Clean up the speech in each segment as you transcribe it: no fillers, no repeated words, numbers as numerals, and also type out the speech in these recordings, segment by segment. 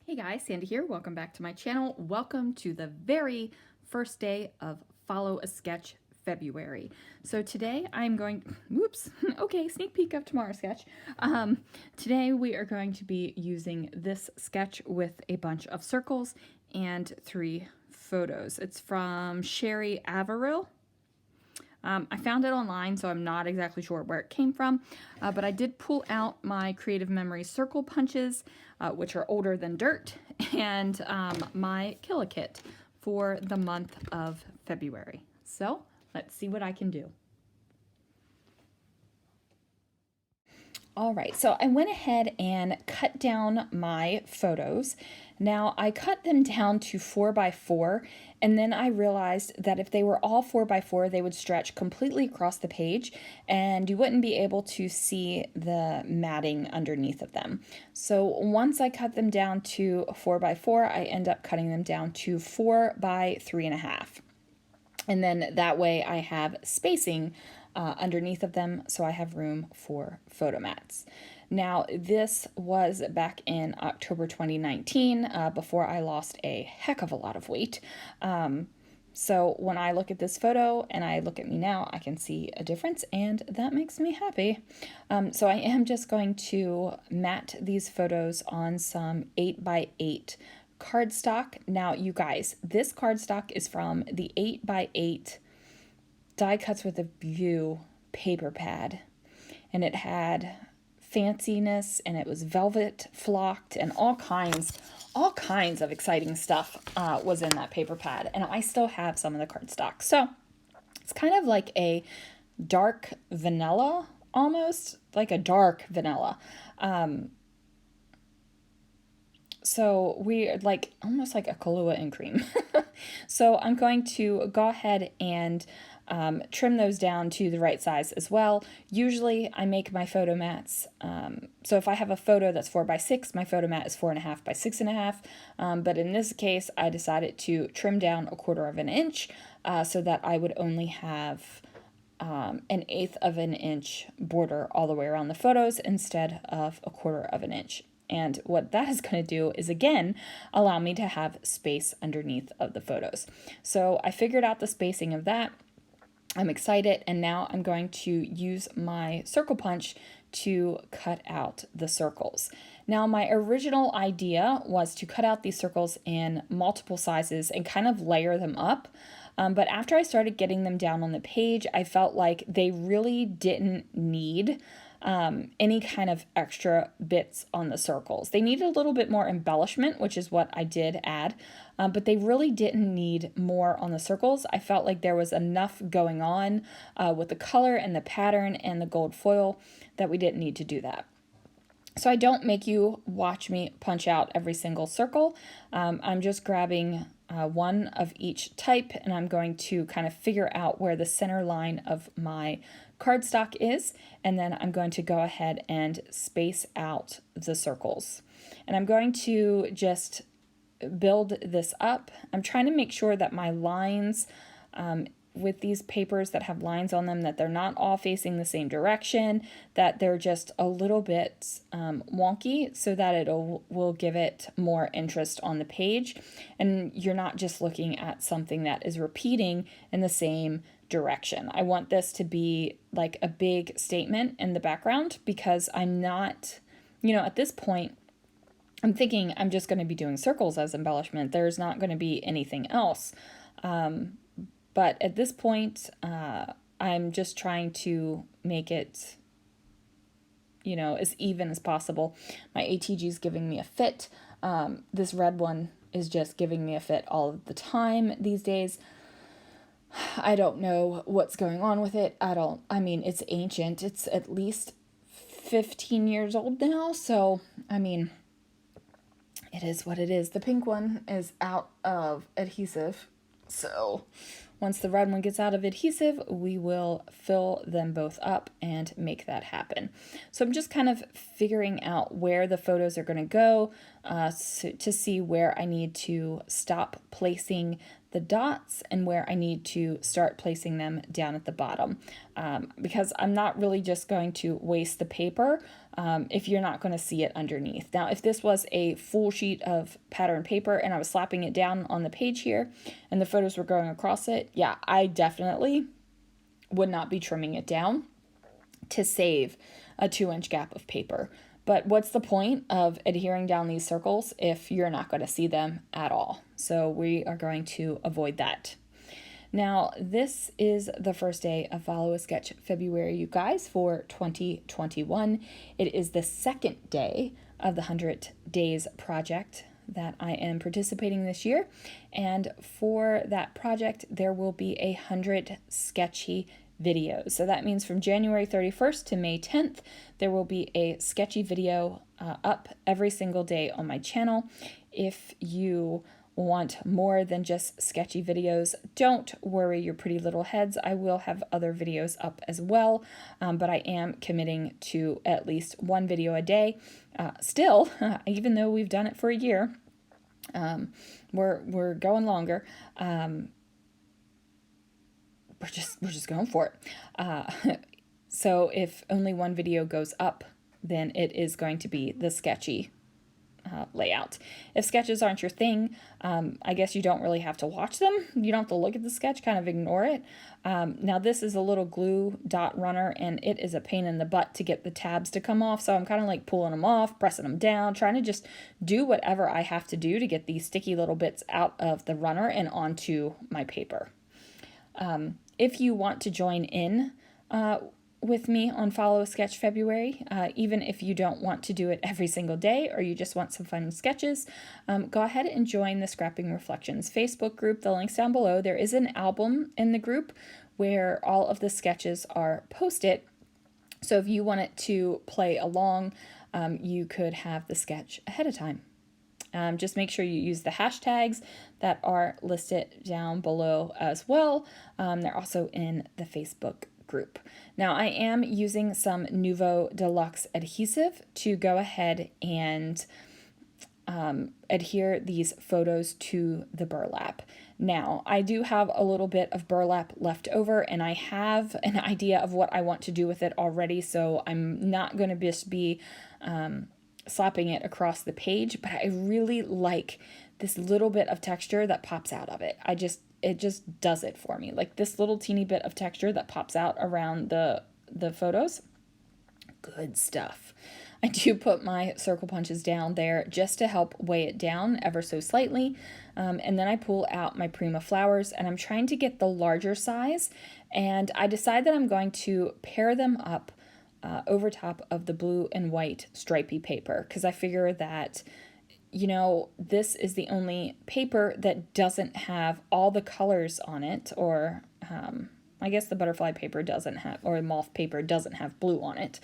Hey guys, Sandy here. Welcome back to my channel. Welcome to the very first day of Follow a Sketch February. So today I'm going, whoops, okay, sneak peek of tomorrow's sketch. Today we are going to be using this sketch with a bunch of circles and 3 photos. It's from Sherry Averill. I found it online, so I'm not exactly sure where it came from, but I did pull out my Creative Memories circle punches, which are older than dirt, and my Kill-A-Kit for the month of February. So let's see what I can do. All right, so I went ahead and cut down my photos. Now I cut them down to 4x4, and then I realized that if they were all 4x4, they would stretch completely across the page and you wouldn't be able to see the matting underneath of them. So once I cut them down to 4x4, I end up cutting them down to 4x3.5. And then that way I have spacing underneath of them, so I have room for photo mats. Now, this was back in October 2019, before I lost a heck of a lot of weight. So when I look at this photo and I look at me now, I can see a difference, and that makes me happy. So I am just going to mat these photos on some 8x8 cardstock. Now, you guys, this cardstock is from the 8x8 Die Cuts with a View paper pad, and it had fanciness, and it was velvet flocked, and all kinds of exciting stuff was in that paper pad, and I still have some of the cardstock. So it's kind of like a dark vanilla, almost like a dark vanilla. So we're like almost like a Kahlua and cream. So I'm going to go ahead and trim those down to the right size as well. Usually I make my photo mats, so if I have a photo that's 4x6, my photo mat is 4.5 by 6.5, but in this case I decided to trim down 1/4 of an inch, so that I would only have an 1/8 of an inch border all the way around the photos instead of 1/4 of an inch. And what that is going to do is, again, allow me to have space underneath of the photos. So I figured out the spacing of that. I'm excited, and now I'm going to use my circle punch to cut out the circles. Now, my original idea was to cut out these circles in multiple sizes and kind of layer them up. But after I started getting them down on the page, I felt like they really didn't need any kind of extra bits on the circles. They needed a little bit more embellishment, which is what I did add, but they really didn't need more on the circles. I felt like there was enough going on with the color and the pattern and the gold foil that we didn't need to do that. So I don't make you watch me punch out every single circle. I'm just grabbing one of each type, and I'm going to kind of figure out where the center line of my cardstock is, and then I'm going to go ahead and space out the circles. And I'm going to just build this up. I'm trying to make sure that my lines with these papers that have lines on them, that they're not all facing the same direction, that they're just a little bit wonky, so that it will give it more interest on the page, and you're not just looking at something that is repeating in the same direction. I want this to be like a big statement in the background, because I'm not, at this point, I'm thinking I'm just going to be doing circles as embellishment. There's not going to be anything else. But at this point, I'm just trying to make it, as even as possible. My ATG is giving me a fit. This red one is just giving me a fit all of the time these days. I don't know what's going on with it. It's ancient. It's at least 15 years old now. So, it is what it is. The pink one is out of adhesive. So once the red one gets out of adhesive, we will fill them both up and make that happen. So I'm just kind of figuring out where the photos are going to go to see where I need to stop placing the dots and where I need to start placing them down at the bottom, because I'm not really just going to waste the paper if you're not going to see it underneath. Now, if this was a full sheet of pattern paper and I was slapping it down on the page here and the photos were going across it, yeah, I definitely would not be trimming it down to save a 2-inch gap of paper. But what's the point of adhering down these circles if you're not going to see them at all? So we are going to avoid that. Now, this is the first day of Follow a Sketch February, you guys, for 2021. It is the second day of the 100 Days project that I am participating this year. And for that project, there will be 100 sketchy videos. So that means from January 31st to May 10th, there will be a sketchy video up every single day on my channel. If you want more than just sketchy videos, don't worry your pretty little heads. I will have other videos up as well, but I am committing to at least one video a day. Still, even though we've done it for a year, we're going longer. We're just going for it. So if only one video goes up, then it is going to be the sketchy layout. If sketches aren't your thing, I guess you don't really have to watch them. You don't have to look at the sketch, kind of ignore it. Now this is a little glue dot runner, and it is a pain in the butt to get the tabs to come off. So I'm kind of like pulling them off, pressing them down, trying to just do whatever I have to do to get these sticky little bits out of the runner and onto my paper. If you want to join in with me on Follow a Sketch February, even if you don't want to do it every single day or you just want some fun sketches, go ahead and join the Scrapping Reflections Facebook group. The link's down below. There is an album in the group where all of the sketches are posted. So if you wanted to play along, you could have the sketch ahead of time. Just make sure you use the hashtags that are listed down below as well. They're also in the Facebook group. Now I am using some Nouveau Deluxe adhesive to go ahead and adhere these photos to the burlap. Now I do have a little bit of burlap left over and I have an idea of what I want to do with it already, so I'm not going to just be slapping it across the page, but I really like this little bit of texture that pops out of it. It just does it for me. Like this little teeny bit of texture that pops out around the photos. Good stuff. I do put my circle punches down there just to help weigh it down ever so slightly. And then I pull out my Prima flowers and I'm trying to get the larger size. And I decide that I'm going to pair them up over top of the blue and white stripy paper, because I figure that, you know, this is the only paper that doesn't have all the colors on it, or I guess the butterfly paper doesn't have, or moth paper doesn't have blue on it,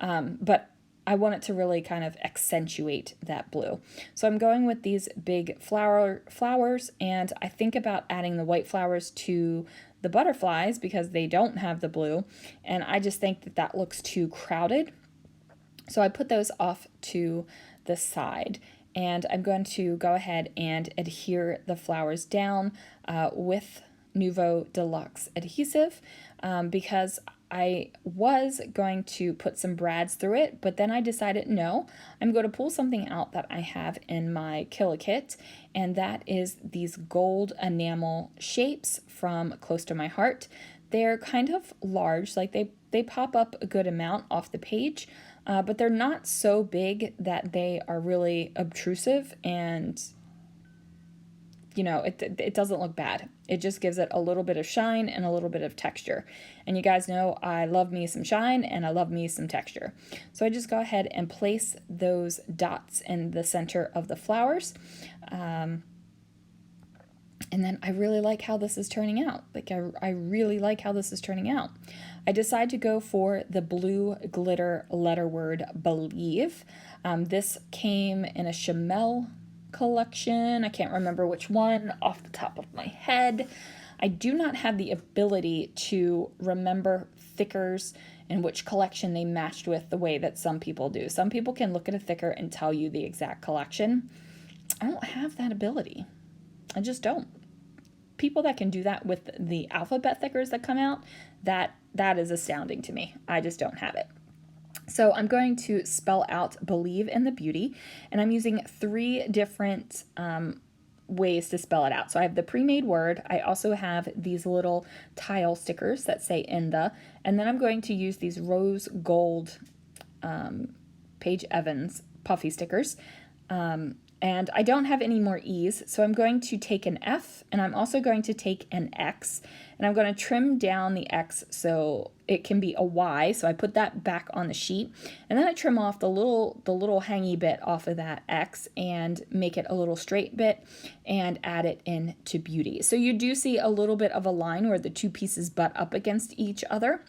but I want it to really kind of accentuate that blue. So I'm going with these big flowers, and I think about adding the white flowers to the butterflies because they don't have the blue, and I just think that that looks too crowded. So I put those off to the side, and I'm going to go ahead and adhere the flowers down with Nouveau Deluxe adhesive because I was going to put some brads through it, but then I decided no, I'm going to pull something out that I have in my Kit, and that is these gold enamel shapes from Close to My Heart. They're kind of large, like they pop up a good amount off the page, but they're not so big that they are really obtrusive, and you know, it doesn't look bad. It just gives it a little bit of shine and a little bit of texture. And you guys know I love me some shine and I love me some texture. So I just go ahead and place those dots in the center of the flowers. And then I really like how this is turning out. Like I really like how this is turning out. I decide to go for the blue glitter letter word Believe. This came in a Chamel collection. I can't remember which one off the top of my head. I do not have the ability to remember thickers and which collection they matched with the way that some people do. Some people can look at a thicker and tell you the exact collection. I don't have that ability. I just don't. people that can do that with the alphabet thickers that come out, that is astounding to me. I just don't have it. So I'm going to spell out believe in the beauty, and I'm using 3 different ways to spell it out. So I have the pre-made word. I also have these little tile stickers that say in the, and then I'm going to use these rose gold Paige Evans puffy stickers. And I don't have any more E's, so I'm going to take an F, and I'm also going to take an X, and I'm going to trim down the X so it can be a Y, so I put that back on the sheet, and then I trim off the little hangy bit off of that X and make it a little straight bit and add it into beauty. So you do see a little bit of a line where the 2 pieces butt up against each other,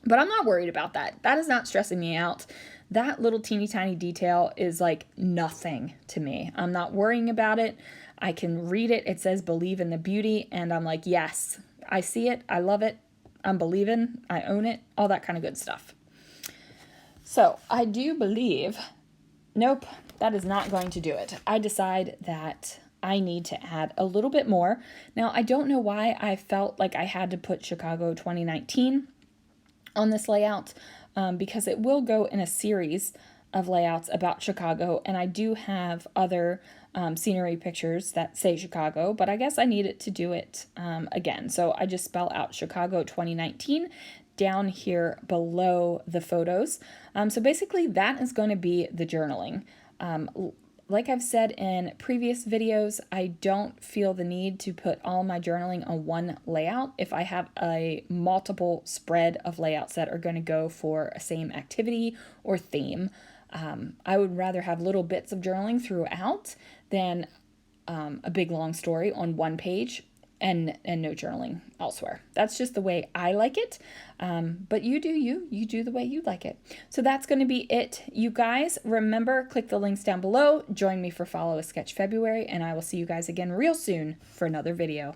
but I'm not worried about that. That is not stressing me out. That little teeny tiny detail is like nothing to me. I'm not worrying about it. I can read it. It says believe in the beauty, and I'm like, yes, I see it. I love it. I'm believing. I own it. All that kind of good stuff. So I do believe, nope, that is not going to do it. I decide that I need to add a little bit more. Now, I don't know why I felt like I had to put Chicago 2019 on this layout, because it will go in a series of layouts about Chicago, and I do have other scenery pictures that say Chicago, but I guess I needed to do it again. So I just spell out Chicago 2019 down here below the photos. So basically that is going to be the journaling. Like I've said in previous videos, I don't feel the need to put all my journaling on one layout. If I have a multiple spread of layouts that are going to go for a same activity or theme, I would rather have little bits of journaling throughout than a big long story on one page and no journaling elsewhere. That's just the way I like it. But you do the way you like it. So that's going to be it, you guys. Remember, click the links down below. Join me for Follow a Sketch February, and I will see you guys again real soon for another video.